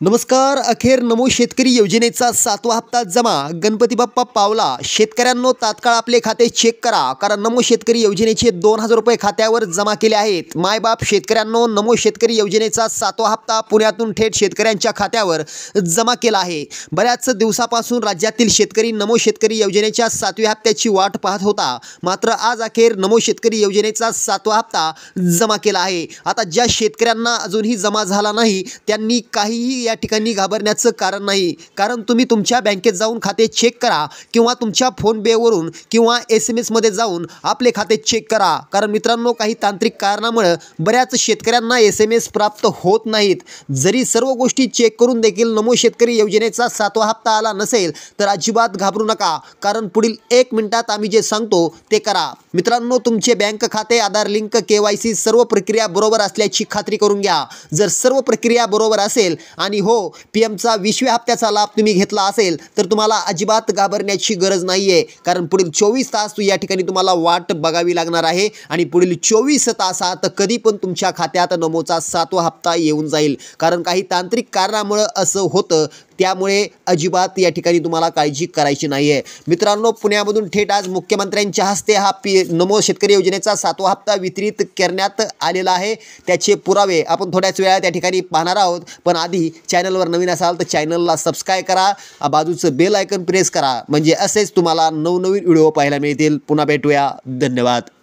नमस्कार. अखेर नमो शेतकरी योजनेचा 7वा हप्ता जमा. गणपती बाप्पा पावला. शेतकऱ्यांनो तात्काळ आपले खाते चेक करा, कारण नमो शेतकरी योजनेचे 2000 रुपये खात्यावर जमा केले आहेत. मायबाप शेतकऱ्यांनो, नमो शेतकरी योजनेचा 7वा हप्ता पुण्यातून थेट शेतकऱ्यांच्या खात्यावर जमा केला आहे. बऱ्याच दिवसापासून राज्यातील शेतकरी नमो शेतकरी योजनेच्या 7व्या हप्त्याची वाट पाहत होता. मात्र आज अखेर नमो शेतकरी योजनेचा 7वा हप्ता जमा केला आहे. आता ज्या शेतकऱ्यांना अजूनही जमा झाला नाही त्यांनी काहीही या ठिकाणी घाबरण्याचं कारण नाही, कारण तुम्ही तुमच्या बँकेत जाऊन खाते चेक करा किंवा तुमच्या फोन पेवरून किंवा SMS मध्ये जाऊन आपले खाते चेक करा. कारण मित्रांनो, काही तांत्रिक कारणामुळे बऱ्याच शेतकऱ्यांना SMS प्राप्त होत नाहीत. जरी सर्व गोष्टी चेक करून देखील नमो शेतकरी योजनेचा 7वा हप्ता आला नसेल तर अजिबात घाबरू नका, कारण पुढील 1 मिनिटात आम्ही जे सांगतो ते करा. मित्रांनो, तुमचे बँक खाते, आधार लिंक, KYC सर्व प्रक्रिया बरोबर असल्याची खात्री करून घ्या. जर सर्व प्रक्रिया बरोबर असेल आणि हो, PMचा 20व्या हप्त्याचा लाभ तुम्ही घेतला असेल तर तुम्हाला अजिबात घाबरण्याची गरज नाहीये, कारण पुढील 24 तास या ठिकाणी तुम्हाला वाट बघावी लागणार आहे आणि पुढील 24 तासात कधी पण तुमच्या खात्यात नमोचा 7वा हप्ता येऊन जाईल. कारण काही तांत्रिक कारणामुळे असं होतं, त्यामुळे अजिबात या ठिकाणी तुम्हाला काळजी करायची नाही आहे. मित्रांनो, पुण्यामधून थेट आज मुख्यमंत्र्यांच्या हस्ते हा नमो शेतकरी योजनेचा 7वा हप्ता वितरित करण्यात आलेला आहे. त्याचे पुरावे आपण थोड्याच वेळात त्या ठिकाणी पाहणार आहोत. पण आधी चॅनलवर नवीन असाल तर चॅनलला सबस्क्राईब करा, बाजूचं बेल आयकन प्रेस करा, म्हणजे असेच तुम्हाला नवनवीन व्हिडिओ पाहायला मिळतील. पुन्हा भेटूया. धन्यवाद.